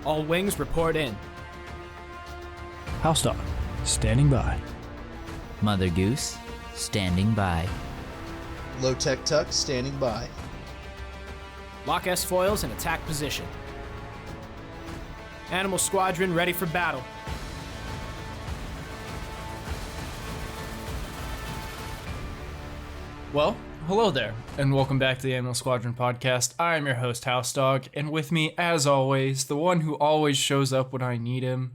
All wings report in. HouseDog, standing by. MotherGoose, standing by. Lowtech Tuck, standing by. Lock S foils in attack position. Animal Squadron ready for battle. Well, hello there, and welcome back to the Animal Squadron podcast. I am your host, HouseDog, and with me, as always, the one who always shows up when I need him.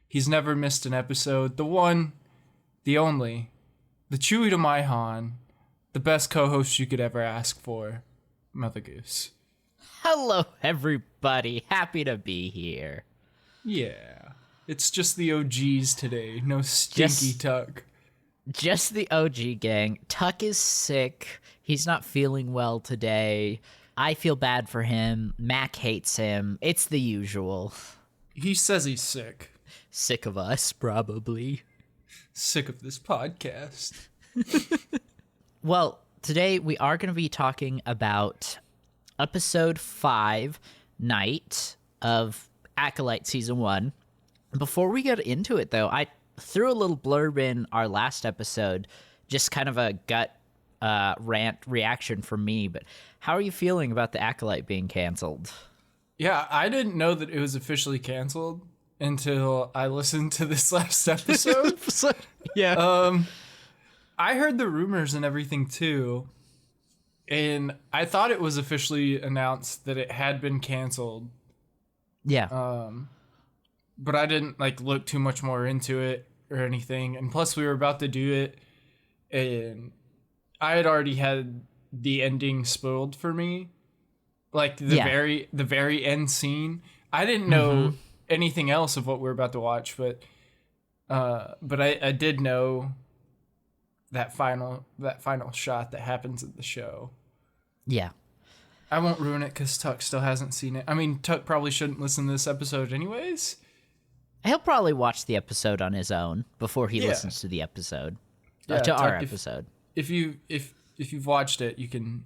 He's never missed an episode. The one, the only, the Chewie to my Han, the best co-host you could ever ask for, MotherGoose. Hello, everybody. Happy to be here. Yeah, it's just the OGs today. No stinky Tuck. Just the OG gang. Tuck is sick. He's not feeling well today. I feel bad for him. Mac hates him. It's the usual. He says he's sick. Sick of us, probably. Sick of this podcast. Well, today we are going to be talking about episode 5, Night of Acolyte Season 1. Before we get into it, though, I threw a little blurb in our last episode, just kind of a gut rant reaction from me, but how are you feeling about the Acolyte being canceled? Yeah, I didn't know that it was officially canceled until I listened to this last episode. Yeah. I heard the rumors and everything too, and I thought it was officially announced that it had been canceled. Yeah. But I didn't look too much more into it or anything. And plus we were about to do it and I had already had the ending spoiled for me. The very end scene. I didn't know anything else of what we were about to watch, but I did know that final shot that happens at the show. Yeah. I won't ruin it because Tuck still hasn't seen it. I mean, Tuck probably shouldn't listen to this episode anyways. He'll probably watch the episode on his own before he listens to the episode. Yeah, to our Tuck, episode. If you've watched it, you can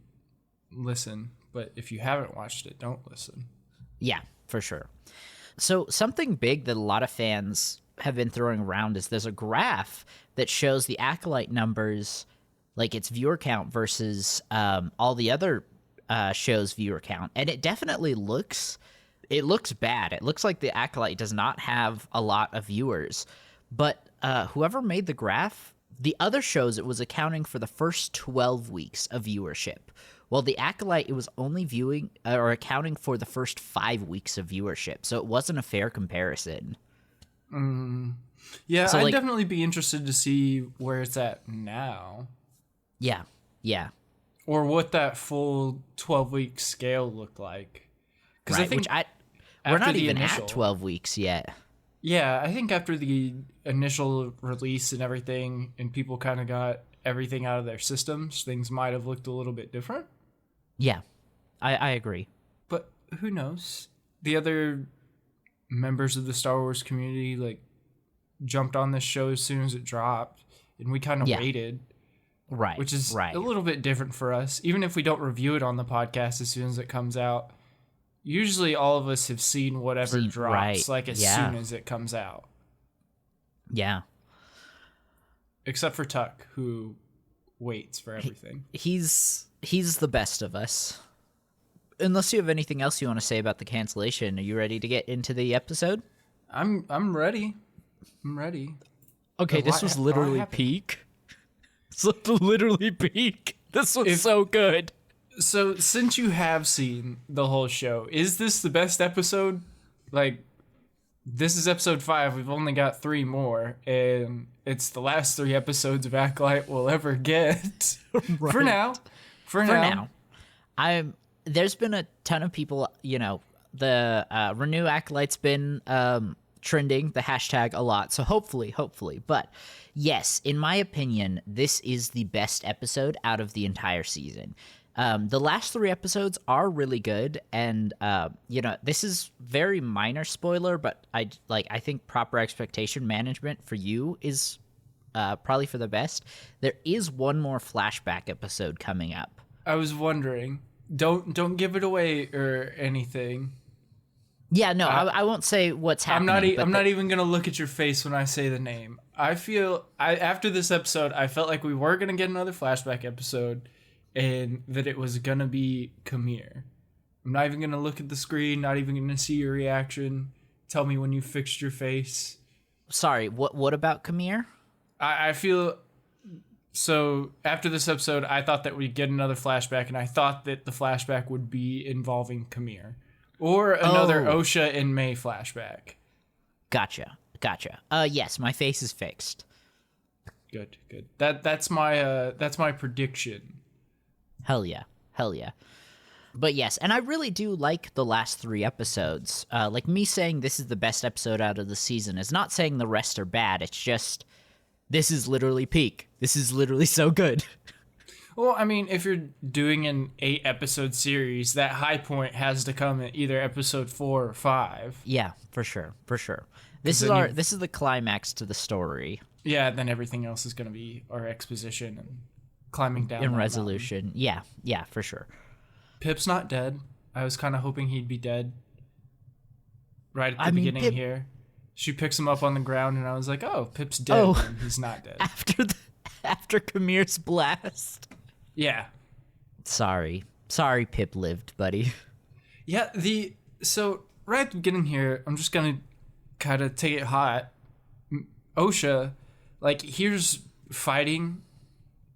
listen. But if you haven't watched it, don't listen. Yeah, for sure. So something big that a lot of fans have been throwing around is there's a graph that shows the Acolyte numbers, like its viewer count versus all the other shows' viewer count. And it definitely looks bad. It looks like the Acolyte does not have a lot of viewers. But whoever made the graph, the other shows, it was accounting for the first 12 weeks of viewership. Well, the Acolyte, it was only accounting for the first 5 weeks of viewership. So it wasn't a fair comparison. Yeah, So, I'd definitely be interested to see where it's at now. Yeah. Or what that full 12-week scale looked like. Because Right, I think we're not the even initial- at 12 weeks yet. Yeah, I think after the initial release and everything, and people kind of got everything out of their systems, things might have looked a little bit different. Yeah, I agree. But who knows? The other members of the Star Wars community jumped on this show as soon as it dropped, and we kind of waited. Right. Which is a little bit different for us. Even if we don't review it on the podcast as soon as it comes out, usually all of us have seen whatever drops as soon as it comes out. Yeah. Except for Tuck, who waits for everything. He's the best of us. Unless you have anything else you want to say about the cancellation, are you ready to get into the episode? I'm ready. I'm ready. Okay, this was literally peak. It's literally peak. This was so good. So, since you have seen the whole show, is this the best episode? This is episode 5. We've only got 3 more, and it's the last 3 episodes of Acolyte we'll ever get. Right. For now. There's been a ton of people, the Renew Acolyte's been trending the hashtag a lot, so hopefully. But yes, in my opinion, this is the best episode out of the entire season. The last 3 episodes are really good, and this is very minor spoiler, but I think proper expectation management for you is probably for the best. There is one more flashback episode coming up. I was wondering. Don't give it away or anything. Yeah, no, I won't say what's happening. I'm not even gonna look at your face when I say the name. I feel after this episode, I felt like we were gonna get another flashback episode, and that it was gonna be Kamir. I'm not even gonna look at the screen. Not even gonna see your reaction. Tell me when you fixed your face. Sorry, what about Kamir? I feel so after this episode, I thought that we'd get another flashback, and I thought that the flashback would be involving Kamir. Or another Osha and May flashback. Gotcha. Yes, my face is fixed. Good. That's my prediction. Hell yeah. But yes, and I really do like the last 3 episodes. Like, me saying this is the best episode out of the season is not saying the rest are bad. It's just, this is literally peak. This is literally so good. Well, I mean, if you're doing an 8-episode series, that high point has to come at either episode 4 or 5. Yeah, for sure. This is the climax to the story. Yeah, then everything else is going to be our exposition and climbing down. In resolution. Mountain. Yeah, for sure. Pip's not dead. I was kind of hoping he'd be dead. Right at the beginning here. She picks him up on the ground, and I was like, oh, Pip's dead. And he's not dead. After Kamir's blast. Yeah. Sorry, Pip lived, buddy. Yeah, so right at the beginning here, I'm just gonna kind of take it hot. Osha, like, here's fighting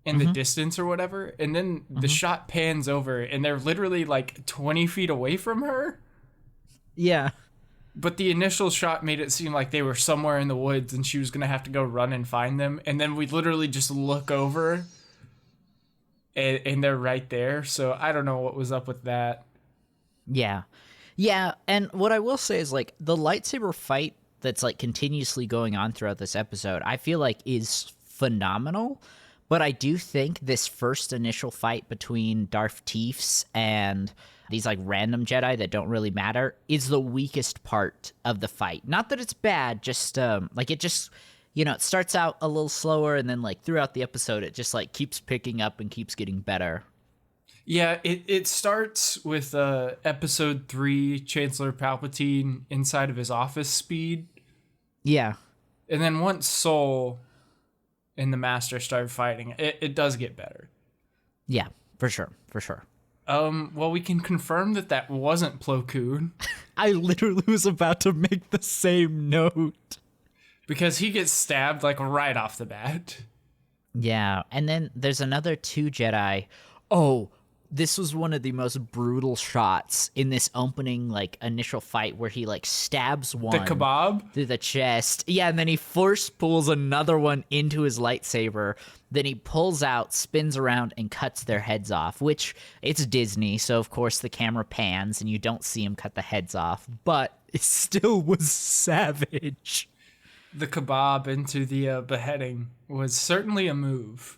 in the distance or whatever, and then the shot pans over, and they're literally like 20 feet away from her. Yeah. But the initial shot made it seem like they were somewhere in the woods, and she was gonna have to go run and find them, and then we literally just look over. And they're right there, so I don't know what was up with that. Yeah, and what I will say is, like, the lightsaber fight that's, like, continuously going on throughout this episode, I feel like is phenomenal, but I do think this first initial fight between Darth Teefs and these, like, random Jedi that don't really matter is the weakest part of the fight. Not that it's bad, just, it just... it starts out a little slower, and then, like, throughout the episode, it just, like, keeps picking up and keeps getting better. Yeah, it starts with episode 3, Chancellor Palpatine inside of his office speed. Yeah. And then once Soul and the Master start fighting, it does get better. Yeah, for sure. Well, we can confirm that wasn't Plo Koon. I literally was about to make the same note. Because he gets stabbed, like, right off the bat. Yeah, and then there's another 2 Jedi. Oh, this was one of the most brutal shots in this opening, like, initial fight where he, like, stabs one. The kebab? Through the chest. Yeah, and then he force pulls another one into his lightsaber. Then he pulls out, spins around, and cuts their heads off, which, it's Disney, so of course the camera pans and you don't see him cut the heads off. But it still was savage. The kebab into the beheading was certainly a move.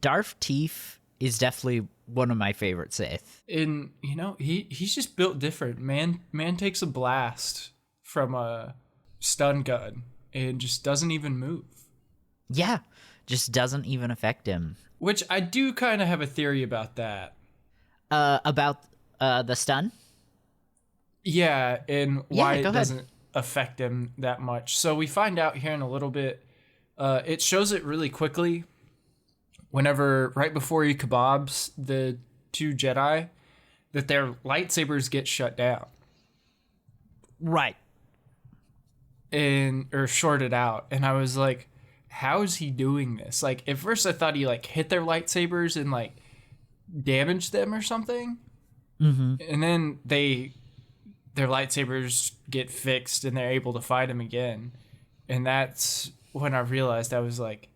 Darth Teef is definitely one of my favorite Sith. And, he's just built different. Man takes a blast from a stun gun and just doesn't even move. Yeah, just doesn't even affect him. Which I do kind of have a theory about that. About the stun? Yeah, and why it doesn't ahead. Affect him that much. So we find out here in a little bit. It shows it really quickly. Right before he kebabs the 2 Jedi, that their lightsabers get shut down. Right. Or shorted out. And I was like, how is he doing this? Like, at first I thought he, like, hit their lightsabers and, like, damaged them or something. Mm-hmm. And then their lightsabers get fixed and they're able to fight him again. And that's when I realized, I was like,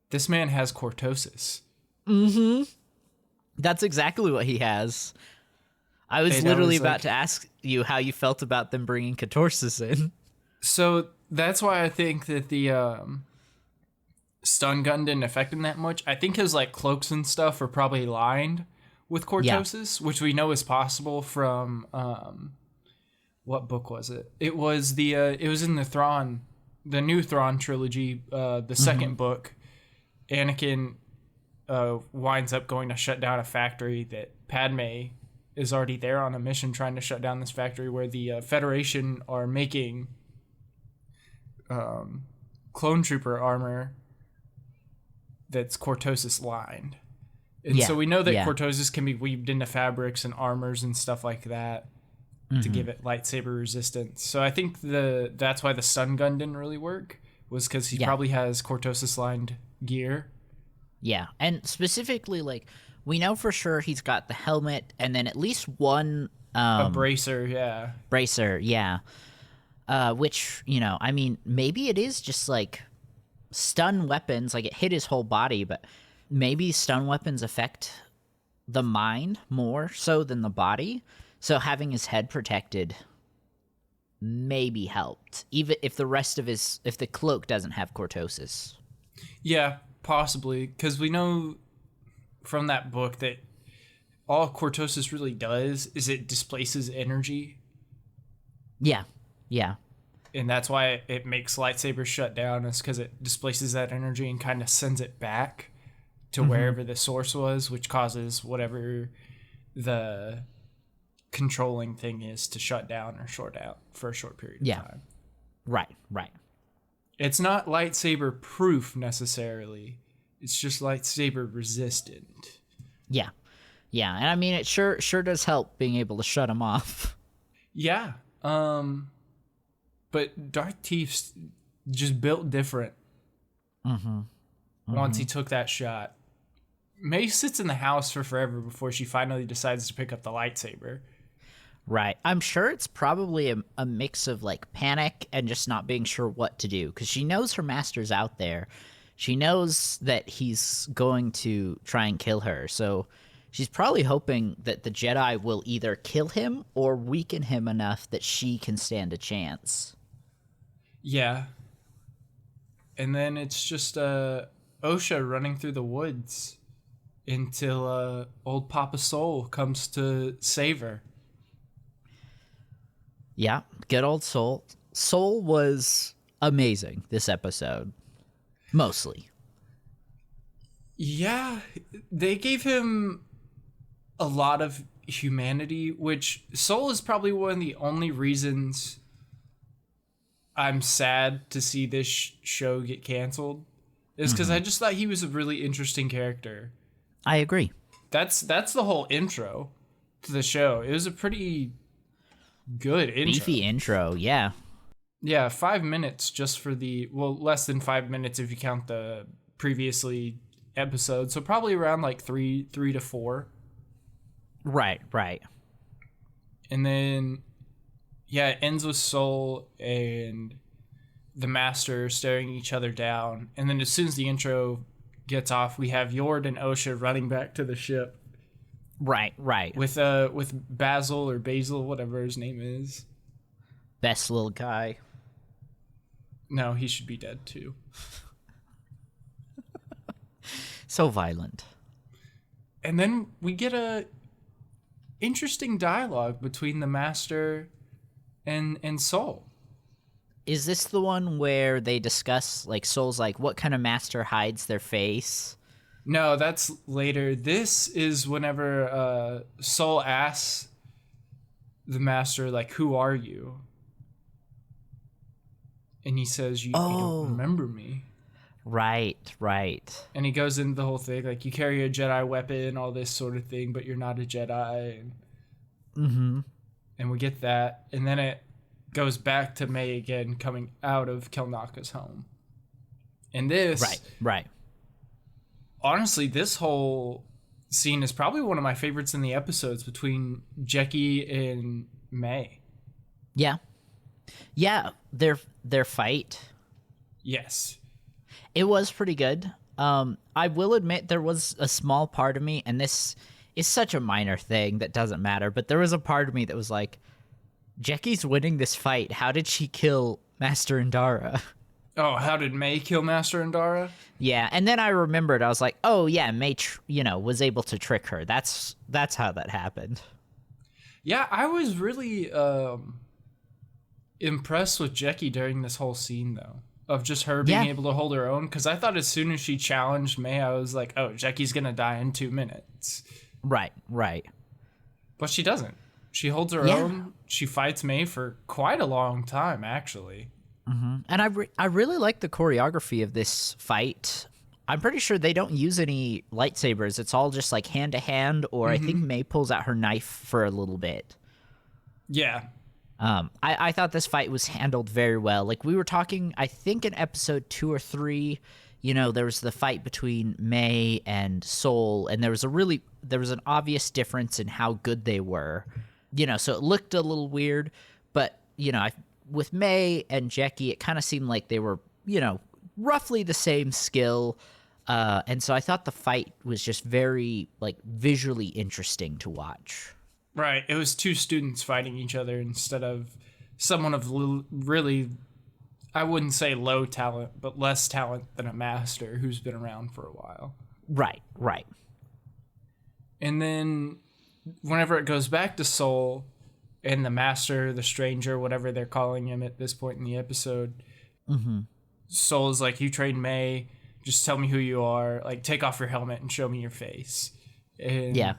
this man has cortosis. Mm-hmm. That's exactly what he has. I was literally about to ask you how you felt about them bringing cortosis in. So that's why I think that the stun gun didn't affect him that much. I think his, like, cloaks and stuff are probably lined with cortosis, which we know is possible from... what book was it? It was it was in the new Thrawn trilogy, the second book. Anakin winds up going to shut down a factory that Padme is already there on a mission trying to shut down this factory where the Federation are making clone trooper armor that's cortosis lined. And so we know that cortosis can be weaved into fabrics and armors and stuff like that to give it lightsaber resistance. So I think that's why the stun gun didn't really work, was because he probably has cortosis lined gear. Yeah, and specifically, like, we know for sure he's got the helmet and then at least one... a bracer, yeah. Bracer, yeah. Which, you know, I mean, maybe it is just, like, stun weapons. Like, it hit his whole body, but maybe stun weapons affect the mind more so than the body. So having his head protected maybe helped, even if the rest of if the cloak doesn't have cortosis. Yeah, possibly, because we know from that book that all cortosis really does is it displaces energy. Yeah, yeah. And that's why it makes lightsabers shut down, is because it displaces that energy and kind of sends it back to wherever the source was, which causes whatever the controlling thing is to shut down or short out for a short period of time. Right. It's not lightsaber proof necessarily. It's just lightsaber resistant. Yeah. And I mean, it sure does help being able to shut him off. Yeah. But Darth Teef's just built different. Once he took that shot. May sits in the house for forever before she finally decides to pick up the lightsaber. Right. I'm sure it's probably a mix of, like, panic and just not being sure what to do, because she knows her master's out there. She knows that he's going to try and kill her, so she's probably hoping that the Jedi will either kill him or weaken him enough that she can stand a chance. Yeah. And then it's just Osha running through the woods until old Papa Soul comes to save her. Yeah, good old Soul. Soul was amazing this episode. Mostly. Yeah, they gave him a lot of humanity, which Soul is probably one of the only reasons I'm sad to see this show get canceled, is because I just thought he was a really interesting character. I agree. That's the whole intro to the show. It was a pretty good intro. Beefy intro, yeah. Yeah, 5 minutes just for less than 5 minutes if you count the previously episodes. So probably around like three to four. Right. And then, yeah, it ends with Soul and the Master staring each other down. And then as soon as the intro gets off, we have Yord and Osha running back to the ship. Right. With Basil or Basil, whatever his name is. Best little guy. No, he should be dead too. So violent. And then we get a interesting dialogue between the Master and Soul. Is this the one where they discuss, like, Soul's like, what kind of master hides their face? No, that's later. This is whenever Soul asks the Master, like, who are you? And he says, you don't remember me. Right. And he goes into the whole thing, like, you carry a Jedi weapon, all this sort of thing, but you're not a Jedi. And we get that. And then it goes back to May again, coming out of Kelnaka's home. And this... Right. Honestly, this whole scene is probably one of my favorites in the episodes between Jecki and May. Yeah, their fight. Yes. It was pretty good. I will admit there was a small part of me, and this is such a minor thing that doesn't matter, but there was a part of me that was like, Jecki's winning this fight. How did she kill Master Indara? Oh, how did May kill Master Indara? Yeah, and then I remembered. I was like, oh yeah, May, was able to trick her. That's how that happened. Yeah, I was really impressed with Jecki during this whole scene, though, of just her being able to hold her own. Because I thought as soon as she challenged May, I was like, oh, Jecki's gonna die in 2 minutes. Right. But she doesn't. She holds her own. She fights May for quite a long time, actually. And I really like the choreography of this fight. I'm pretty sure they don't use any lightsabers. It's all just like hand to hand, or I think May pulls out her knife for a little bit. Yeah. I thought this fight was handled very well. Like we were talking, I think in episode 2 or 3, you know, there was the fight between May and Soul, and there was an obvious difference in how good they were. You know, so it looked a little weird, but you know, with May and Jackie, it kind of seemed like they were, you know, roughly the same skill. And so I thought the fight was just very, like, visually interesting to watch. Right. It was two students fighting each other instead of someone of really, I wouldn't say low talent, but less talent than a master who's been around for a while. Right. And then whenever it goes back to Soul and the master, the stranger, whatever they're calling him at this point in the episode, Soul is like, you trained May, just tell me who you are, like, take off your helmet and show me your face. And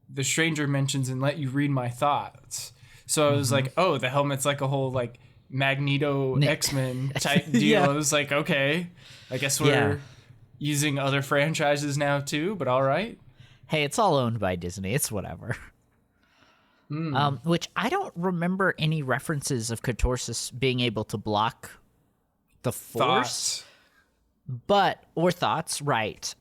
the stranger mentions and let you read my thoughts. So I was like, oh, the helmet's like a whole, like, Magneto X-Men type deal. I was like, okay, I guess we're using other franchises now too, but all right. Hey, it's all owned by Disney. It's whatever. Which I don't remember any references of Catorsis being able to block the Force. Thoughts, right.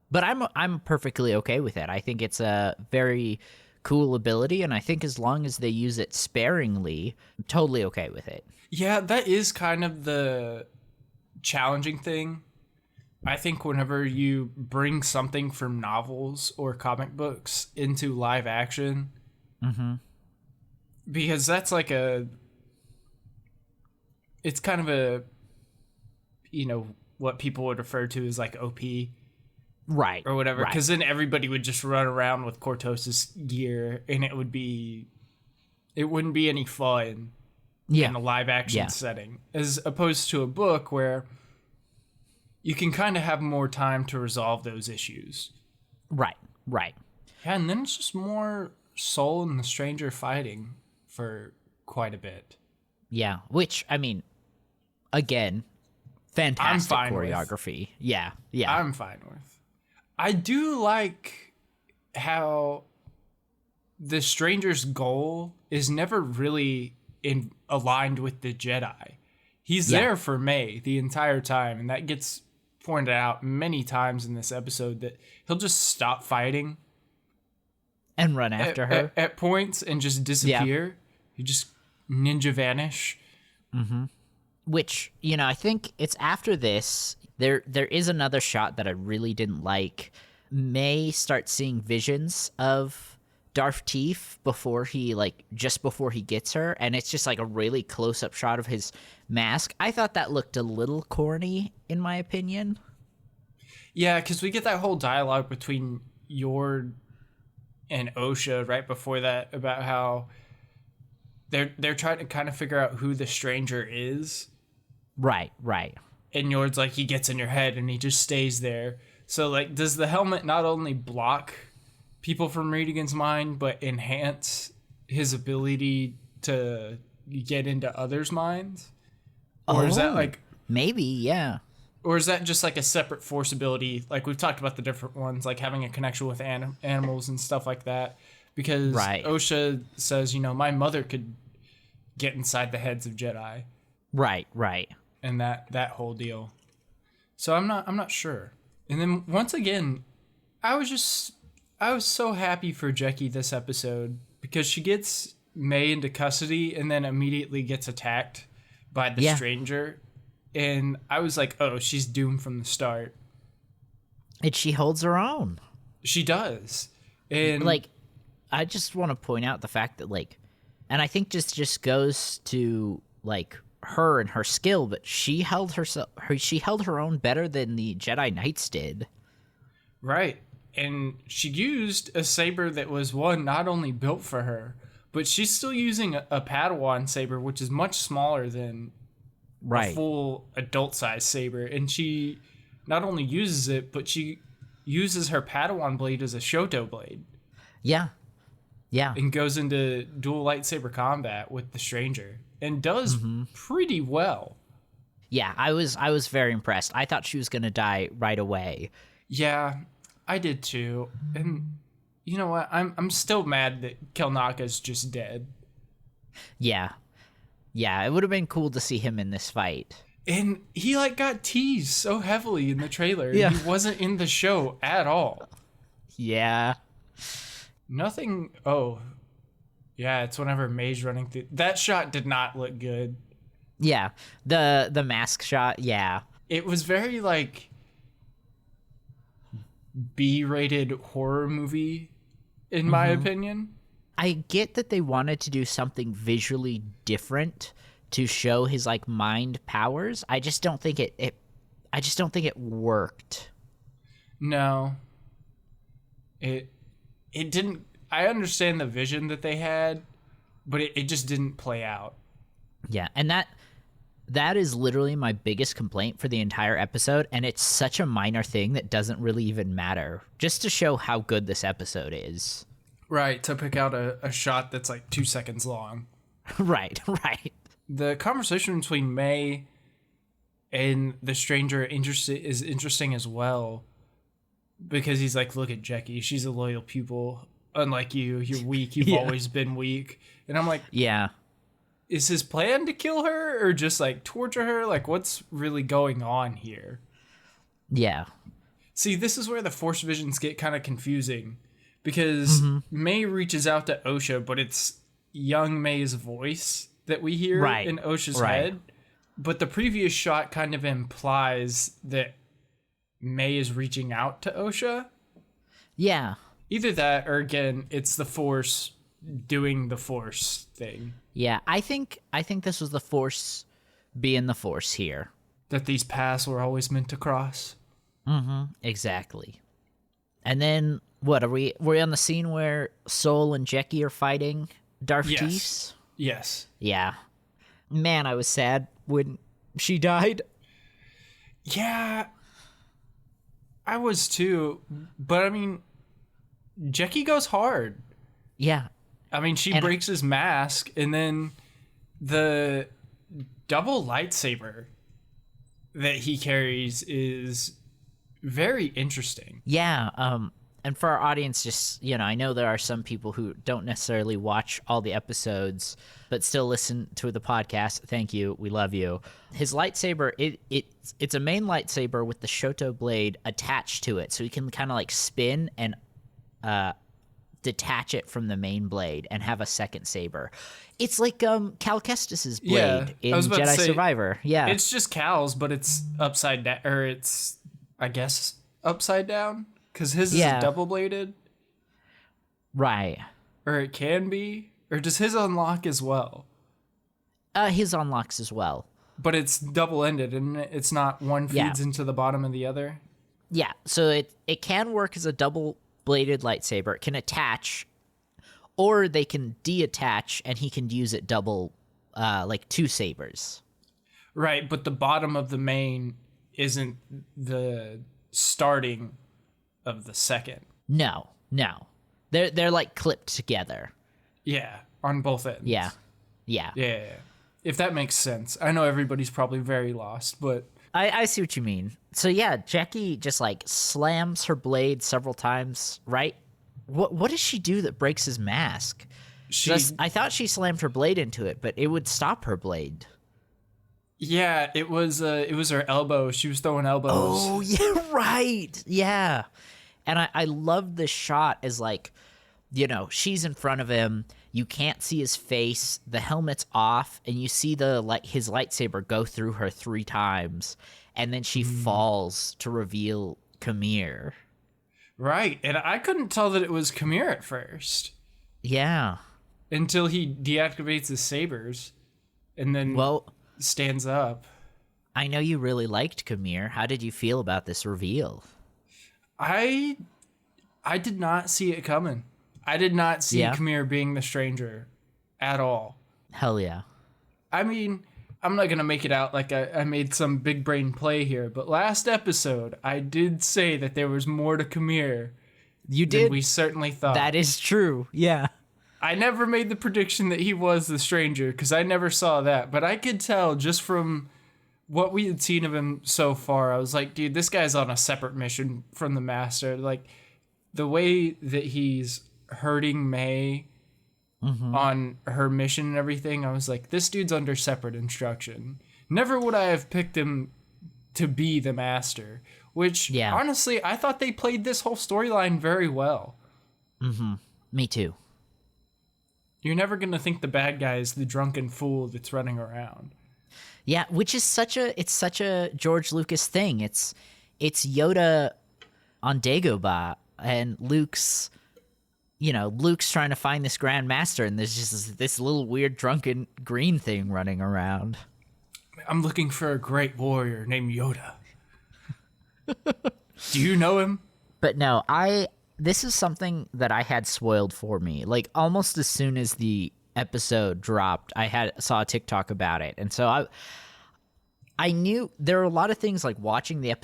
But I'm perfectly okay with it. I think it's a very cool ability, and I think as long as they use it sparingly, I'm totally okay with it. Yeah, that is kind of the challenging thing. I think whenever you bring something from novels or comic books into live action, because that's like it's kind of a, you know, what people would refer to as like OP. Right. Or whatever. Because then everybody would just run around with Cortosis gear and it wouldn't be any fun in a live action setting. As opposed to a book where you can kind of have more time to resolve those issues. Right. Yeah, and then it's just more Soul and the Stranger fighting for quite a bit. Yeah, which, I mean, again, fantastic choreography. Yeah. I'm fine with. I do like how the Stranger's goal is never really aligned with the Jedi. He's there for May the entire time, and that gets pointed out many times in this episode that he'll just stop fighting and run after her at points and just disappear. You just ninja vanish. Which, you know, I think it's after this. There is another shot that I really didn't like. May starts seeing visions of Darth Teef before he gets her, and it's just like a really close-up shot of his mask. I thought that looked a little corny, in my opinion. Yeah, because we get that whole dialogue between Yord and Osha right before that about how they're trying to kind of figure out who the stranger is. Right. And Yord's like, he gets in your head and he just stays there. So, like, does the helmet not only block people from reading his mind, but enhance his ability to get into others' minds? Or is that, like... Maybe, yeah. Or is that just, like, a separate force ability? Like, we've talked about the different ones, like having a connection with animals and stuff like that. Because Osha says, you know, my mother could get inside the heads of Jedi. Right. And that whole deal. So I'm not sure. And then once again, I was so happy for Jackie this episode because she gets May into custody and then immediately gets attacked by the stranger. And I was like, oh, she's doomed from the start. And she holds her own. She does. And like, I just want to point out the fact that, like, and I think just goes to, like, her and her skill, but she held her own better than the Jedi Knights did. Right. And she used a saber that was not only built for her, but she's still using a Padawan saber, which is much smaller than a full adult-sized saber. And she not only uses it, but she uses her Padawan blade as a Shoto blade. Yeah. Yeah. and goes into dual lightsaber combat with the stranger and does pretty well. Yeah, I was very impressed. I thought she was going to die right away. Yeah, I did too. And you know what? I'm still mad that Kelnaka's just dead. Yeah. Yeah, it would have been cool to see him in this fight. And he got teased so heavily in the trailer. Yeah. He wasn't in the show at all. Yeah. Nothing. Oh, yeah. It's whenever May's running through. That shot did not look good. Yeah. The mask shot, yeah. It was very B-rated horror movie, in my opinion. I get that they wanted to do something visually different to show his mind powers. I just don't think it worked. No. It didn't. I understand the vision that they had, but it just didn't play out. Yeah, and that is literally my biggest complaint for the entire episode, and it's such a minor thing that doesn't really even matter, just to show how good this episode is. Right, to pick out a shot that's 2 seconds long. Right. The conversation between May and the stranger is interesting as well, because he's look at Jackie, she's a loyal pupil. Unlike you, you're weak. You've always been weak. And I'm yeah. Is his plan to kill her or just torture her? What's really going on here? Yeah. See, this is where the Force visions get kind of confusing, because May reaches out to Osha, but it's young May's voice that we hear in Osha's head. But the previous shot kind of implies that May is reaching out to Osha. Yeah. Either that, or again, it's the Force doing the Force thing. Yeah, I think this was the Force being the Force here. That these paths were always meant to cross. Exactly. And then what are we on the scene where Sol and Jackie are fighting Darth Teefs? Yes. Yeah. Man, I was sad when she died. Yeah. I was too. But I mean, Jackie goes hard. Yeah. I mean, she breaks his mask, and then the double lightsaber that he carries is very interesting. Yeah. And for our audience, just, I know there are some people who don't necessarily watch all the episodes, but still listen to the podcast. Thank you. We love you. His lightsaber, it's a main lightsaber with the Shoto blade attached to it. So he can kind of spin and detach it from the main blade and have a second saber. It's like Cal Kestis's blade in Jedi Survivor. Yeah. It's just Cal's, but it's upside down, or it's, I guess, upside down. Because his is double-bladed? Right. Or it can be? Or does his unlock as well? His unlocks as well. But it's double-ended, and it's not one feeds into the bottom of the other? Yeah, so it can work as a double-bladed lightsaber. It can attach, or they can deattach, and he can use it double, two sabers. Right, but the bottom of the main isn't the starting of the second. No. They're clipped together. Yeah, on both ends. Yeah. If that makes sense. I know everybody's probably very lost, but I see what you mean. So yeah, Jackie just slams her blade several times, right? What does she do that breaks his mask? I thought she slammed her blade into it, but it would stop her blade. Yeah, it was her elbow. She was throwing elbows. Oh, yeah, right. Yeah. And I love this shot as she's in front of him. You can't see his face. The helmet's off, and you see his lightsaber go through her 3 times, and then she falls to reveal Kamir. Right, and I couldn't tell that it was Kamir at first. Yeah. Until he deactivates his sabers, and then stands up. I know you really liked Kamir. How did you feel about this reveal? I did not see it coming. I did not see Kamir being the stranger at all. Hell yeah. I mean, I'm not going to make it out like I made some big brain play here, but last episode, I did say that there was more to Kamir than we certainly thought. That is true, yeah. I never made the prediction that he was the stranger because I never saw that. But I could tell just from what we had seen of him so far. I was like, dude, this guy's on a separate mission from the Master. Like, the way that he's hurting May on her mission and everything, I was like, this dude's under separate instruction. Never would I have picked him to be the Master. Which, honestly, I thought they played this whole storyline very well. Me too. You're never going to think the bad guy is the drunken fool that's running around. Yeah, which is such a George Lucas thing. It's Yoda on Dagobah, and Luke's trying to find this Grand Master, and there's just this little weird drunken green thing running around. I'm looking for a great warrior named Yoda. Do you know him? But no, this is something that I had spoiled for me. Like, almost as soon as the episode dropped, I saw a TikTok about it. And so I knew there are a lot of things, like watching the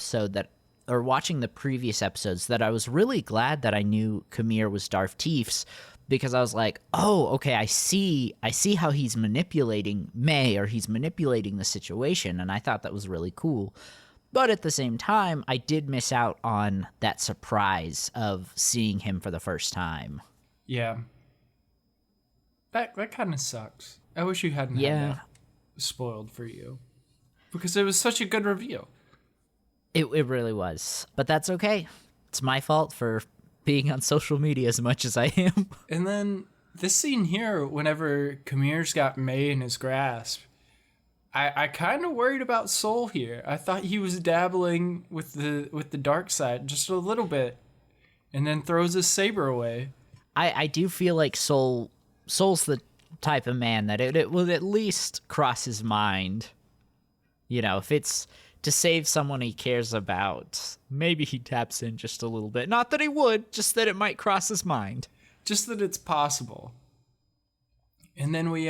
previous episodes, that I was really glad that I knew Khmer was Darth Teefs, because I was like, oh, okay, I see how he's manipulating May, or he's manipulating the situation. And I thought that was really cool. But at the same time, I did miss out on that surprise of seeing him for the first time. Yeah. That kind of sucks. I wish you hadn't had that spoiled for you. Because it was such a good reveal. It really was. But that's okay. It's my fault for being on social media as much as I am. And then this scene here, whenever Khmer's got May in his grasp, I kind of worried about Soul here. I thought he was dabbling with the dark side just a little bit, and then throws his saber away. I do feel like Soul's the type of man that it will at least cross his mind. You know, if it's to save someone he cares about, maybe he taps in just a little bit. Not that he would, just that it might cross his mind. Just that it's possible. And then we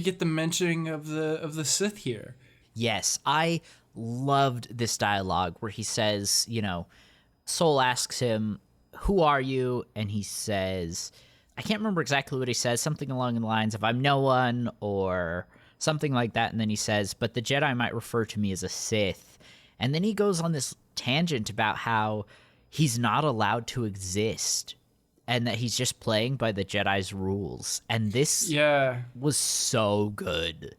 get the mentioning of the Sith here. Yes, I loved this dialogue where he says, Soul asks him, "Who are you?" And he says, I can't remember exactly what he says, something along the lines of, "I'm no one," or something like that. And then he says, "But the Jedi might refer to me as a Sith." And then he goes on this tangent about how he's not allowed to exist, and that he's just playing by the Jedi's rules. And this was so good.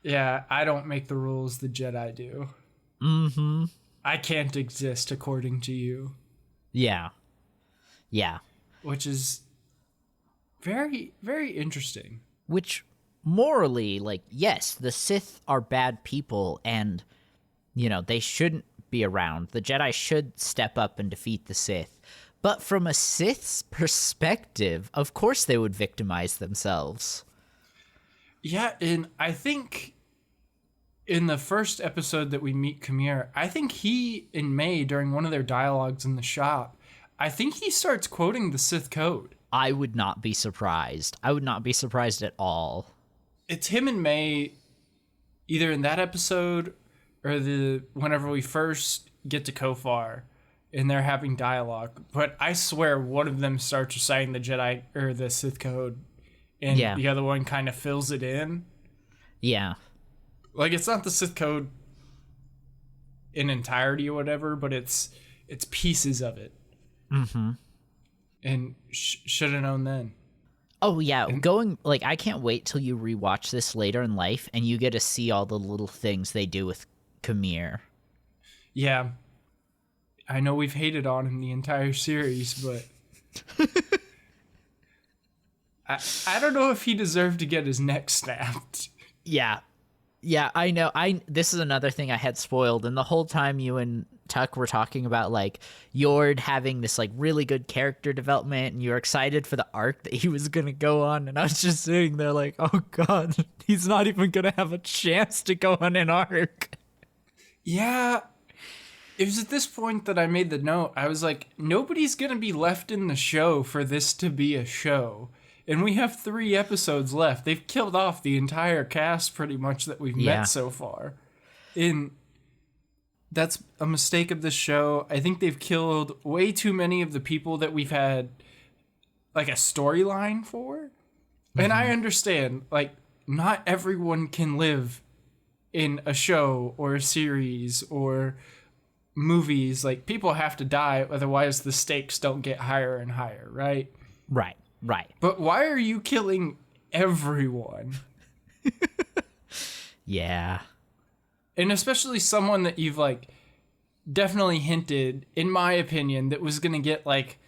Yeah, I don't make the rules, the Jedi do. Mm-hmm. I can't exist according to you. Yeah. Yeah. Which is very, very interesting. Which, morally, like, yes, the Sith are bad people, and, they shouldn't be around. The Jedi should step up and defeat the Sith. But from a Sith's perspective, of course they would victimize themselves. Yeah, and I think in the first episode that we meet Khmer, I think he and May, during one of their dialogues in the shop, I think he starts quoting the Sith code. I would not be surprised. I would not be surprised at all. It's him and May, either in that episode or whenever we first get to Kofar, and they're having dialogue, but I swear one of them starts reciting the Jedi or the Sith code, and the other one kind of fills it in. Yeah, like it's not the Sith code in entirety or whatever, but it's pieces of it. Mm-hmm. And should have known then. Oh yeah, I can't wait till you rewatch this later in life, and you get to see all the little things they do with Khmer. Yeah. I know we've hated on him the entire series, but I don't know if he deserved to get his neck snapped. Yeah, I know. This is another thing I had spoiled, and the whole time you and Tuck were talking about, like, Yord having this, like, really good character development, and you were excited for the arc that he was gonna go on, and I was just sitting there like, oh god, he's not even gonna have a chance to go on an arc. Yeah. It was at this point that I made the note. I was like, nobody's going to be left in the show for this to be a show. And we have 3 episodes left. They've killed off the entire cast pretty much that we've met so far. And that's a mistake of the show. I think they've killed way too many of the people that we've had like a storyline for. And I understand, like, not everyone can live in a show or a series or movies. Like, people have to die, otherwise the stakes don't get higher and higher, right? Right. But why are you killing everyone? Yeah. And especially someone that you've, like, definitely hinted, in my opinion, that was going to get, like,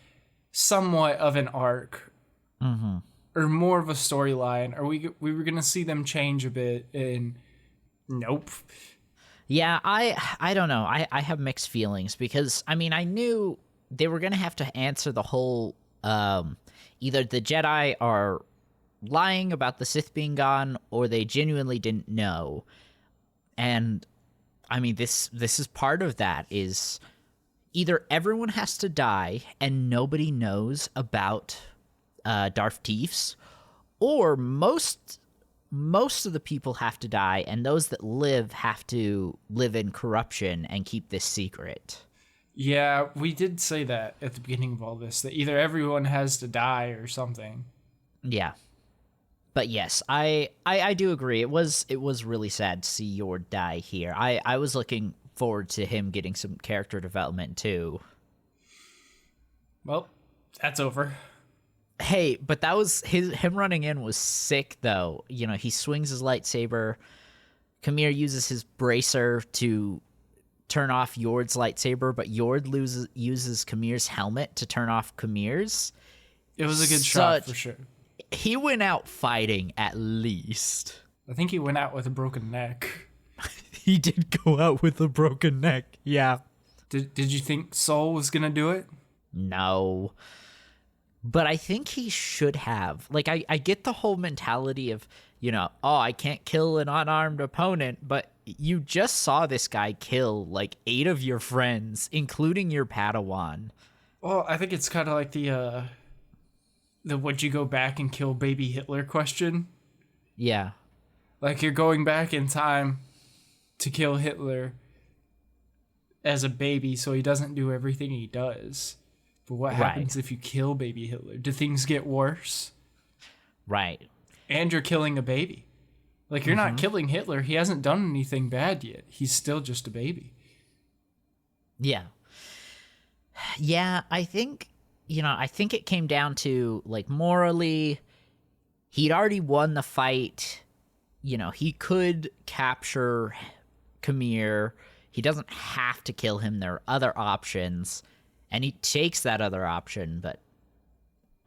somewhat of an arc. Mm-hmm. Or more of a storyline. Or we were going to see them change a bit, and nope. Yeah, I don't know. I have mixed feelings because, I mean, I knew they were going to have to answer the whole, either the Jedi are lying about the Sith being gone, or they genuinely didn't know. And, I mean, this is part of that, is either everyone has to die and nobody knows about Darth Teefs, or most of the people have to die, and those that live have to live in corruption and keep this secret. Yeah, we did say that at the beginning of all this, that either everyone has to die or something. Yeah. But yes, I do agree. It was really sad to see Yord die here. I was looking forward to him getting some character development too. Well, that's over. Hey, but that was him running in was sick though. You know, he swings his lightsaber. Kamir uses his bracer to turn off Yord's lightsaber, but Yord uses Kamir's helmet to turn off Kamir's. It was a good shot for sure. He went out fighting at least. I think he went out with a broken neck. He did go out with a broken neck. Yeah. Did you think Soul was gonna do it? No. But I think he should have. Like, I get the whole mentality of, you know, oh, I can't kill an unarmed opponent, but you just saw this guy kill, like, 8 of your friends, including your Padawan. Well, I think it's kind of like the would you go back and kill baby Hitler question? Yeah. Like, you're going back in time to kill Hitler as a baby so he doesn't do everything he does. But what happens if you kill baby Hitler? Do things get worse? Right. And you're killing a baby. Like, you're not killing Hitler. He hasn't done anything bad yet. He's still just a baby. Yeah. Yeah, I think it came down to, like, morally, he'd already won the fight. You know, he could capture Kamir. He doesn't have to kill him. There are other options. And he takes that other option, but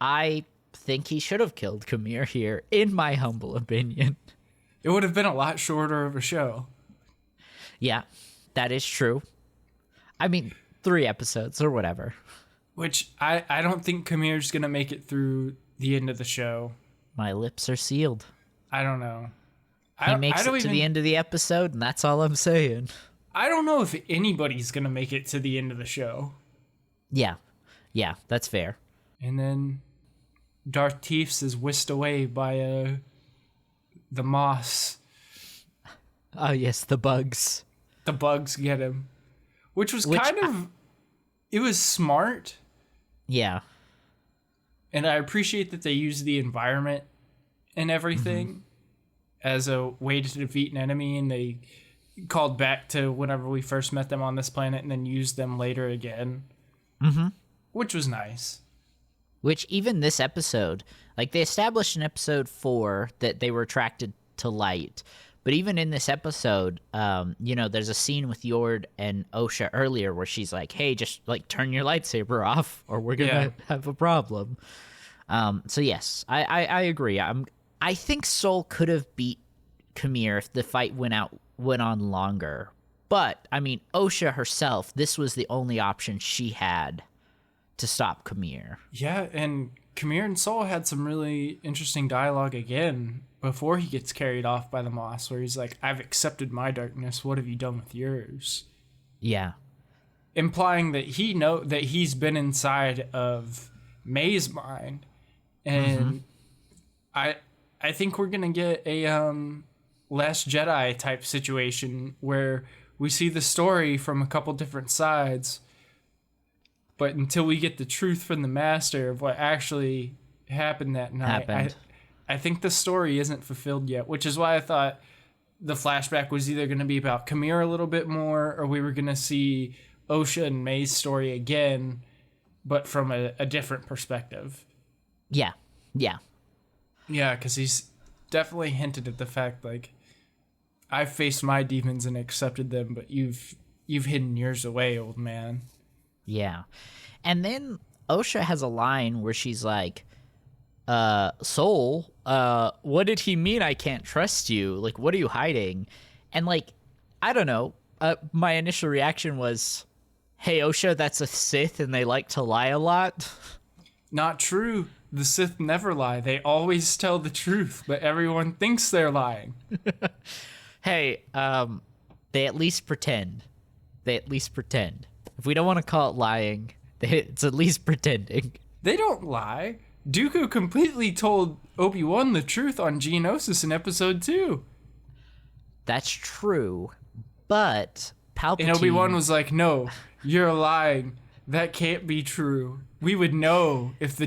I think he should have killed Kamir here, in my humble opinion. It would have been a lot shorter of a show. Yeah, that is true. I mean, 3 episodes or whatever. Which I don't think Kamir's going to make it through the end of the show. My lips are sealed. I don't know. He makes it to the end of the episode, and that's all I'm saying. I don't know if anybody's going to make it to the end of the show. Yeah, that's fair. And then Darth Teefs is whisked away by the moss. Oh, yes, the bugs. The bugs get him. Which was it was smart. Yeah. And I appreciate that they used the environment and everything as a way to defeat an enemy, and they called back to whenever we first met them on this planet and then used them later again. Which was nice. Which even this episode, like, they established in episode 4 that they were attracted to light. But even in this episode, you know, there's a scene with Yord and Osha earlier where she's like, hey, just, like, turn your lightsaber off or we're going to have a problem. So, yes, I agree. I think Soul could have beat Kamir if the fight went on longer. But, I mean, Osha herself, this was the only option she had to stop Kamir. Yeah, and Kamir and Soul had some really interesting dialogue again before he gets carried off by the moss, where he's like, I've accepted my darkness, what have you done with yours? Yeah. Implying that he's been inside of May's mind. And I think we're gonna get a Last Jedi type situation where we see the story from a couple different sides, but until we get the truth from the master of what actually happened that night. happened. I think the story isn't fulfilled yet, which is why I thought the flashback was either going to be about Kamir a little bit more, or we were going to see Osha and May's story again, but from a different perspective. Yeah. Yeah, because he's definitely hinted at the fact, like, I've faced my demons and accepted them, but you've hidden yours away, old man. Yeah. And then Osha has a line where she's like, Soul, what did he mean I can't trust you? Like, what are you hiding? And, like, I don't know. My initial reaction was, hey, Osha, that's a Sith and they like to lie a lot. Not true. The Sith never lie. They always tell the truth, but everyone thinks they're lying. Hey, they at least pretend. If we don't want to call it lying, it's at least pretending. They don't lie. Dooku completely told Obi-Wan the truth on Geonosis in episode 2. That's true, but Palpatine... And Obi-Wan was like, no, you're lying. That can't be true. We would know if the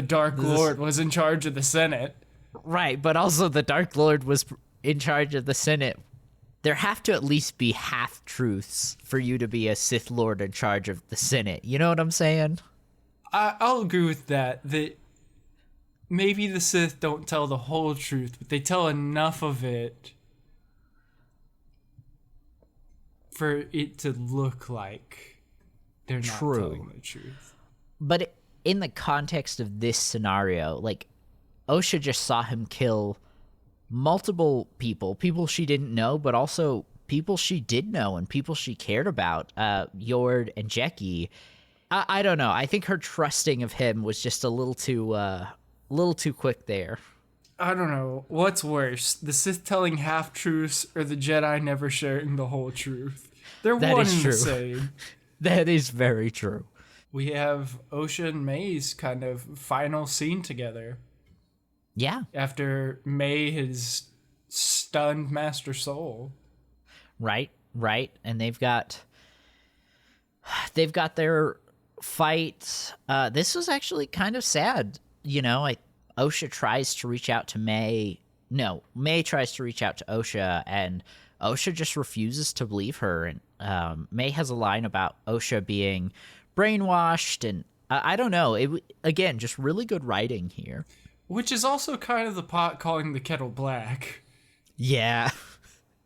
Dark Lord was in charge of the Senate. Right, but also the Dark Lord was in charge of the Senate. There have to at least be half-truths for you to be a Sith Lord in charge of the Senate. You know what I'm saying? I'll agree with that. That maybe the Sith don't tell the whole truth, but they tell enough of it for it to look like they're not telling the truth. But in the context of this scenario, like, Osha just saw him kill multiple people she didn't know, but also people she did know and people she cared about, Yord and Jeki. I don't know. I think her trusting of him was just a little too quick there. I don't know. What's worse, the Sith telling half-truths or the Jedi never sharing the whole truth? They're That one is and true. the same. That is very true. We have Osha and May's kind of final scene together. Yeah. After May has stunned Master Soul. Right. And they've got their fight. This was actually kind of sad. You know, Osha tries to reach out to May. No, May tries to reach out to Osha, and Osha just refuses to believe her. And May has a line about Osha being brainwashed, and I don't know. Again, just really good writing here. Which is also kind of the pot calling the kettle black. Yeah.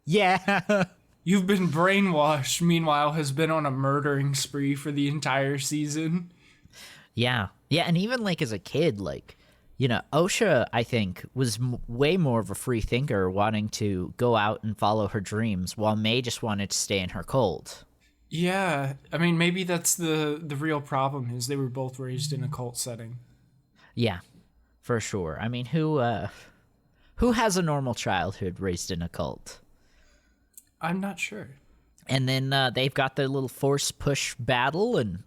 Yeah. You've been brainwashed, meanwhile has been on a murdering spree for the entire season. Yeah. Yeah, and even, like, as a kid, like, you know, Osha, I think, was way more of a free thinker, wanting to go out and follow her dreams, while May just wanted to stay in her cult. Yeah, I mean, maybe that's the real problem, is they were both raised in a cult setting. Yeah, for sure. I mean, who has a normal childhood raised in a cult? I'm not sure. And then they've got their little force push battle, and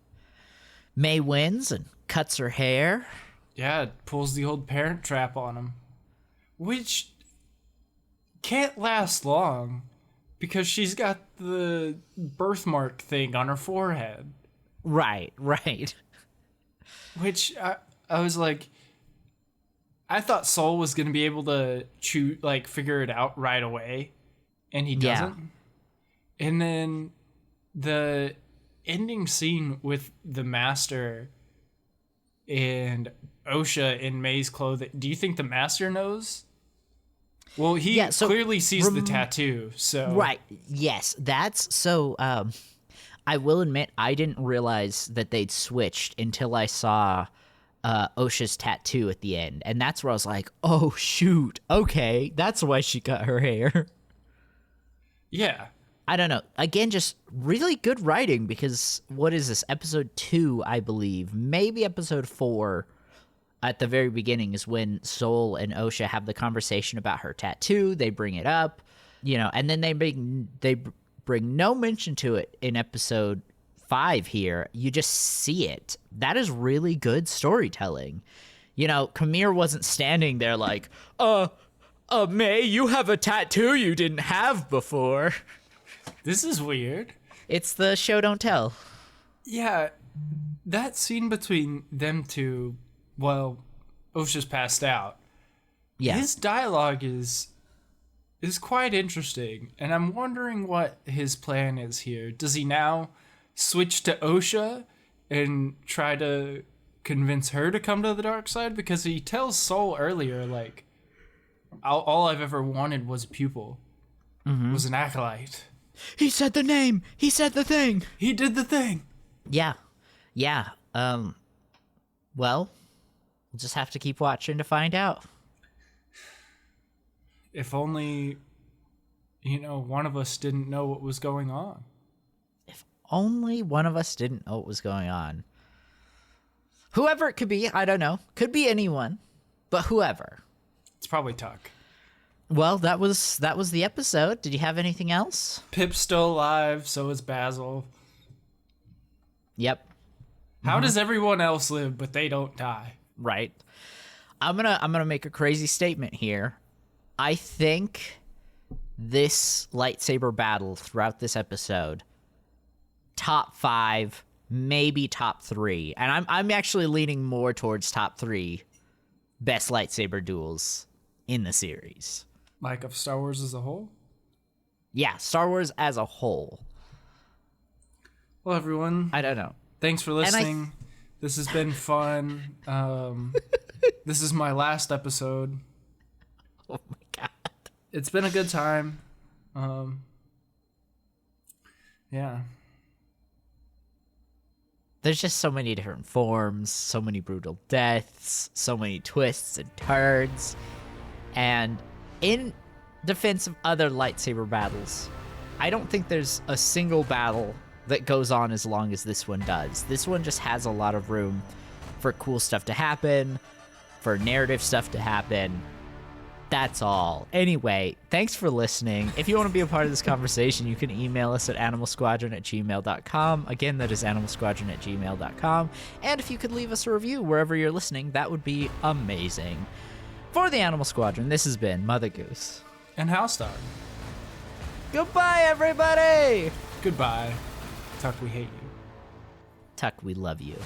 May wins and cuts her hair. Yeah, it pulls the old parent trap on him. Which can't last long, because she's got the birthmark thing on her forehead. Right. Which I was like, I thought Soul was going to be able to figure it out right away, and he doesn't. Yeah. And then the ending scene with the Master and Osha in May's clothing. Do you think the Master knows? Well, he clearly sees the tattoo, so... Right, yes. That's... So, I will admit, I didn't realize that they'd switched until I saw Osha's tattoo at the end. And that's where I was like, oh, shoot. Okay, that's why she cut her hair. Yeah. I don't know. Again, just really good writing, because what is this? Episode 2, I believe. Maybe episode 4 at the very beginning is when Soul and Osha have the conversation about her tattoo. They bring it up, you know, and then they bring no mention to it in episode 5 here. You just see it. That is really good storytelling. You know, Kamir wasn't standing there like, May, you have a tattoo you didn't have before. This is weird. It's the show don't tell. Yeah, that scene between them two, well, Osha's passed out. Yeah. His dialogue is quite interesting, and I'm wondering what his plan is here. Does he now switch to Osha and try to convince her to come to the dark side? Because he tells Soul earlier, like, all I've ever wanted was a pupil, was an acolyte. He said the name. He said the thing. He did the thing. Yeah. Yeah. Well, we'll just have to keep watching to find out. If only, one of us didn't know what was going on. If only one of us didn't know what was going on. Whoever it could be, I don't know. Could be anyone, but whoever. It's probably Tuck. Well, that was the episode. Did you have anything else? Pip's still alive, so is Basil. Yep. How does everyone else live, but they don't die? Right. I'm gonna make a crazy statement here. I think this lightsaber battle throughout this episode, top 5, maybe top 3, and I'm actually leaning more towards top 3 best lightsaber duels in the series. Like of Star Wars as a whole? Yeah, Star Wars as a whole. Well, everyone, I don't know. thanks for listening. This has been fun. This is my last episode. Oh my god. It's been a good time. Yeah. There's just so many different forms, so many brutal deaths, so many twists and turns. And in defense of other lightsaber battles, I don't think there's a single battle that goes on as long as this one does. This one just has a lot of room for cool stuff to happen, for narrative stuff to happen. That's all. Anyway, thanks for listening. If you want to be a part of this conversation, you can email us at animalsquadron@gmail.com. Again, that is animalsquadron@gmail.com. And if you could leave us a review wherever you're listening, that would be amazing. For the Animal Squadron, this has been MotherGoose. And HouseDog. Goodbye, everybody! Goodbye. Tuck, we hate you. Tuck, we love you.